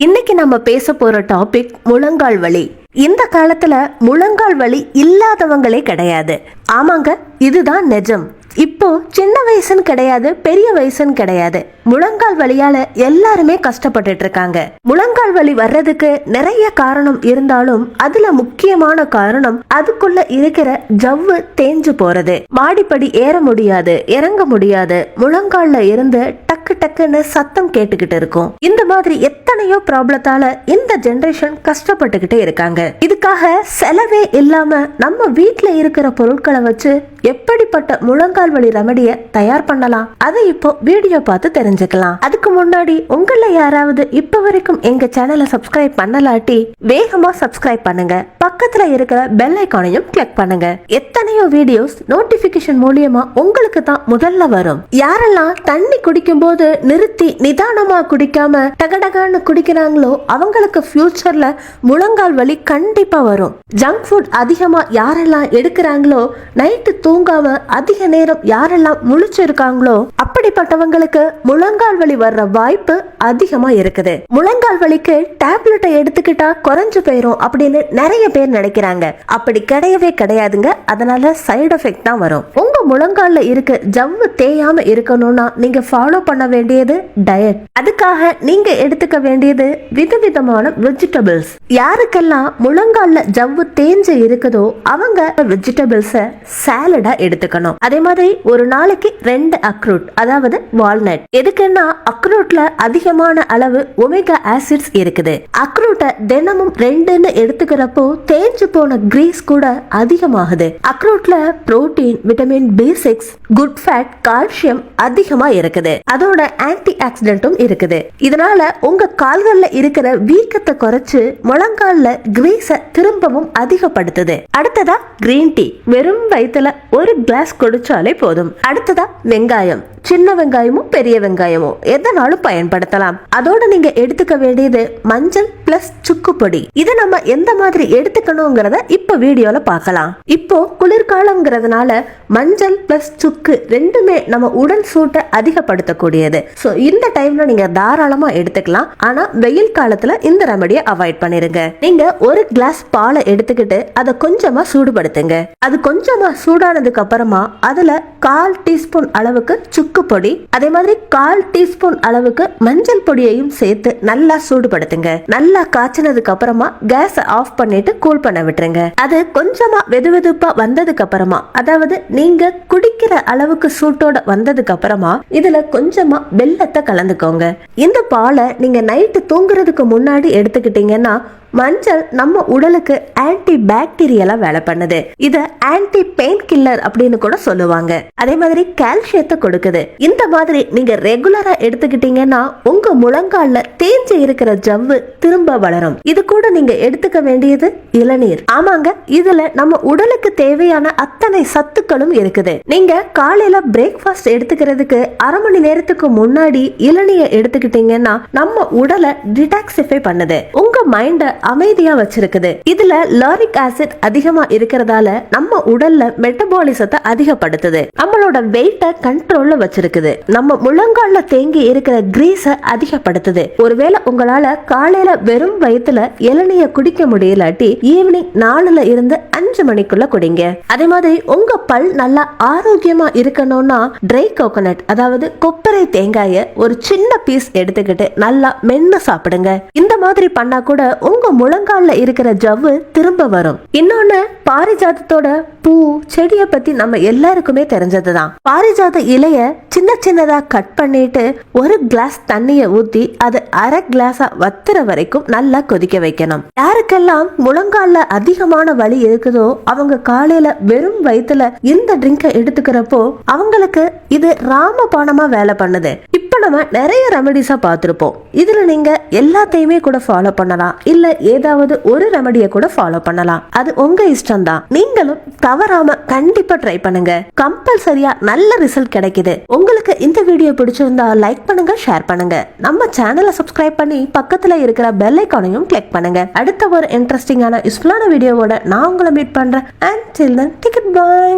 இன்னைக்கு நம்ம பேச போற டாபிக் முழங்கால் வலி. இந்த காலத்துல முழங்கால் வலி இல்லாதவங்களே கிடையாது. ஆமாங்க, இதுதான் நிஜம். இப்போ சின்ன வயசுன்னு கிடையாது, பெரிய வயசுன்னு கிடையாது, முழங்கால் வலியால எல்லாருமே கஷ்டப்பட்டுட்டு இருக்காங்க. முழங்கால் வலி வர்றதுக்கு நிறைய காரணம் இருந்தாலும் அதுல முக்கியமான காரணம் அதுக்குள்ள இருக்கிற ஜவ்வு தேஞ்சு போறது. மாடிப்படி ஏற முடியாது, இறங்க முடியாது, முழங்கால்ல இருந்து டக்கு டக்குன்னு சத்தம் கேட்டுக்கிட்டு இருக்கும். இந்த மாதிரி எத்தனையோ ப்ராப்ளத்தால இந்த ஜெனரேஷன் கஷ்டப்பட்டுக்கிட்டே இருக்காங்க. இதுக்காக செலவே இல்லாம நம்ம வீட்டுல இருக்கிற பொருட்களை வச்சு எப்படிப்பட்ட முழங்கால் வலி ரெமடியை தயார் பண்ணலாம், அதை இப்போ வீடியோ பார்த்து தெரிஞ்சுக்கலாம். அதுக்கு முன்னாடி உங்கள யாராவது இப்ப வரைக்கும் எங்க சேனலை சப்ஸ்கிரைப் பண்ணலாட்டி வேகமா சப்ஸ்கிரைப் பண்ணுங்க. பக்கத்துல இருக்கிற பெல் ஐகானையும் கிளிக் பண்ணுங்க. எத்தனையோ வீடியோஸ் நோட்டிபிகேஷன் மூலியமா உங்களுக்கு தான் முதல்ல வரும். யாரெல்லாம் தண்ணி குடிக்கும் போது நிறுத்தி நிதானமா குடிக்காம டகடகான்னு குடிக்கிறாங்களோ அவங்களுக்கு ஃபியூச்சர்ல முழங்கால் வலி கண்டிப்பா வரும். ஜங்க் ஃபுட் அதிகமா யாரெல்லாம் எடுக்கிறாங்களோ, நைட்டு தூங்காம அதிக நேரம் யாரெல்லாம் முழிச்சிருக்காங்களோ அப்படிப்பட்டவங்களுக்கு முழங்கால் வலி வர்ற வாய்ப்பு அதிகமா இருக்குது. முழங்கால் வலிக்கு டேப்லெட்டை எடுத்துக்கிட்டா குறைஞ்சு போயிரும் அப்படின்னு நிறைய பேர் நினைக்கிறாங்க. அப்படி கிடையவே கிடையாதுங்க. அதனால சைடு எஃபெக்ட் தான் வரும். உங்க முழங்கால்ல இருக்க ஜவ்வு தேயாம இருக்கணும்னா நீங்க ஃபாலோ பண்ண வேண்டியது டயட். அதுக்காக நீங்க எடுத்துக்க வேண்டியது விதவிதமான வெஜிடபிள்ஸ். யாருக்கெல்லாம் முழங்கால்ல ஜவ்வு தேஞ்சு இருக்குதோ அவங்க வெஜிடபிள்ஸ சாலடா எடுத்துக்கணும். அதே மாதிரி ஒரு நாளைக்கு 2 அக்ரூட், அதாவது வால்நட். எதுக்குன்னா அக்ரூட்ல அதிகமான அளவு ஒமேகா ஆசிட்ஸ் இருக்குது. அக்ரூட்டை தினமும் 2ன்னு எடுத்துக்கிறப்போ தேஞ்சு போன கிரீஸ் கூட அதிகமாகுது. அக்ரூட்ல protein, vitamin B6, good fat, calcium அதிகமா இருக்குது. அதோட ஆன்டி ஆக்சிடென்ட்டும் இருக்குது. இதனால உங்க கால்கள்ல இருக்கிற வீக்கத்தை குறைச்சு முழங்கால்ல கிரீஸ திரும்பவும் அதிகப்படுத்துது. அடுத்ததா கிரீன் டீ. வெறும் வயிற்றுல ஒரு கிளாஸ் குடிச்சாலே போதும். அடுத்ததா வெங்காயம். சின்ன வெங்காயமும் பெரிய வெங்காயமும் எதனாலும் பயன்படுத்தலாம். அதோட நீங்க எடுத்துக்க வேண்டியது மஞ்சள் பிளஸ் சுக்கு பொடி. இதை நம்ம எந்த மாதிரி எடுத்துக்கணும்ங்கறத இப்ப வீடியோல பார்க்கலாம். இப்போ குளிர்காலம்ங்கிறதுனால மஞ்சள் பிளஸ் சுக்கு ரெண்டுமே நம்ம உடல் சூட்டை அதிகப்படுத்தக்கூடியது. சோ இந்த டைம்ல நீங்க தாராளமா எடுத்துக்கலாம். ஆனா வெயில் காலத்துல இந்த ரெமடியை அவாய்ட் பண்ணிருங்க. நீங்க ஒரு கிளாஸ் பாலை எடுத்துக்கிட்டு அதை கொஞ்சமா சூடுபடுத்துங்க. அது கொஞ்சமா சூடானதுக்கு அப்புறமா அதுல 1/4 டீஸ்பூன் அளவுக்கு சுக்கு பொடி, அதே மாதிரி 1/4 டீஸ்பூன் அளவுக்கு மஞ்சள் பொடியையும் சேர்த்து நல்லா சூடுபடுத்துங்க. நல்லா காய்ச்சினதுக்கு அப்புறமா கேஸ் ஆஃப் பண்ணிட்டு கூல் பண்ண விட்டுருங்க. அது கொஞ்சமா வெதுவெதுப்பா வந்ததுக்கு அப்புறமா, அதாவது நீங்க குடிக்கிற அளவுக்கு சூட்டோட வந்ததுக்கு அப்புறமா இதுல கொஞ்சமா வெல்லத்தை கலந்துக்கோங்க. இந்த பாலை நீங்க நைட்டு தூங்குறதுக்கு முன்னாடி எடுத்துக்கிட்டீங்கன்னா மஞ்சள் நம்ம உடலுக்கு ஆன்டி பாக்டீரியலா வேலை பண்ணுது. இத ஆன்டி பெயின் கில்லர் அப்படின்னு கூட சொல்லுவாங்க. அதே மாதிரி கால்சியத்தை கொடுக்குது. இந்த மாதிரி நீங்க ரெகுலரா எடுத்துக்கிட்டீங்கன்னா உங்க முழங்கால்ல தேஞ்சு இருக்கிற ஜவ்வு திரும்ப வளரும். இது கூட நீங்க எடுத்துக்க வேண்டியது இளநீர். ஆமாங்க, இதுல நம்ம உடலுக்கு தேவையான அத்தனை சத்துக்களும் இருக்குது. நீங்க காலையில பிரேக்ஃபாஸ்ட் எடுத்துக்கிறதுக்கு 1/2 மணி நேரத்துக்கு முன்னாடி இளநீரை எடுத்துக்கிட்டீங்கன்னா நம்ம உடலை டிடாக்சிஃபை பண்ணுது. உங்க மைண்ட அமைதியா வச்சிருக்குது. இதுல லாரிக் ஆசிட் அதிகமா இருக்கிறதால நம்ம உடல்ல மெட்டபாலிசத்தை அதிகப்படுத்துது. நம்மளோட வெயிட்ட கண்ட்ரோல்ல வச்சிருக்குது. நம்ம முழங்கால்ல தேங்கி இருக்கிற கிரீஸ அதிகப்படுத்துது. ஒருவேளை உங்களால காலையில வெறும் வயிற்றுல இளநீய குடிக்க முடியலாட்டி ஈவினிங் 4ல இருந்து 5 மணிக்குள்ள குடிங்க. அதே மாதிரி உங்க பல் நல்லா ஆரோக்கியமா இருக்கணும்னா ட்ரை கோகோனட், அதாவது கொப்பரை தேங்காய ஒரு சின்ன பீஸ் எடுத்துக்கிட்டு நல்லா மென்னு சாப்பிடுங்க. இந்த மாதிரி பண்ணா கூட உங்க முழங்கால்ல இருக்கிற ஜவ்வு திரும்ப வரும். இன்னொன்னு, பாரிஜாதத்தோட பூ செடியை பத்தி நம்ம எல்லாருக்குமே தெரிஞ்சதுதான். பாரிஜாத இலைய சின்ன சின்னதா கட் பண்ணிட்டு ஒரு கிளாஸ் தண்ணிய ஊத்தி அது 1/2 கிளாஸா வத்துற வரைக்கும் நல்லா கொதிக்க வைக்கணும். யாருக்கெல்லாம் முழங்கால்ல அதிகமான வலி இருக்குதோ அவங்க காலையில வெறும் வயிற்றுல இந்த ட்ரிங்கை எடுத்துக்கிறப்போ அவங்களுக்கு இது ராமபானமா வேலை பண்ணுது. இப்ப நம்ம நிறைய ரெமடிஸா பார்த்திருப்போம். இதுல நீங்க எல்லாத்தையுமே கூட ஃபாலோ பண்ணலாம், இல்ல ஏதாவது ஒரு ரெமடியை கூட ஃபாலோ பண்ணலாம். அது உங்க இஷ்டம் தான். நீங்களும் தவறாம கண்டிப்பா ட்ரை பண்ணுங்க. கம்பல்சரியா நல்ல ரிசல்ட் கிடைக்குது. உங்களுக்கு இந்த வீடியோ பிடிச்சிருந்தா லைக் பண்ணுங்க, ஷேர் பண்ணுங்க. நம்ம சேனலை சப்ஸ்கிரைப் பண்ணி பக்கத்துல இருக்கிற பெல் ஐகானையும் கிளிக் பண்ணுங்க. அடுத்த ஒரு இன்ட்ரெஸ்டிங்கான யூஸ்ஃபுல்லான வீடியோவோட நான் உங்களை மீட் பண்றேன். Until then, take it, bye.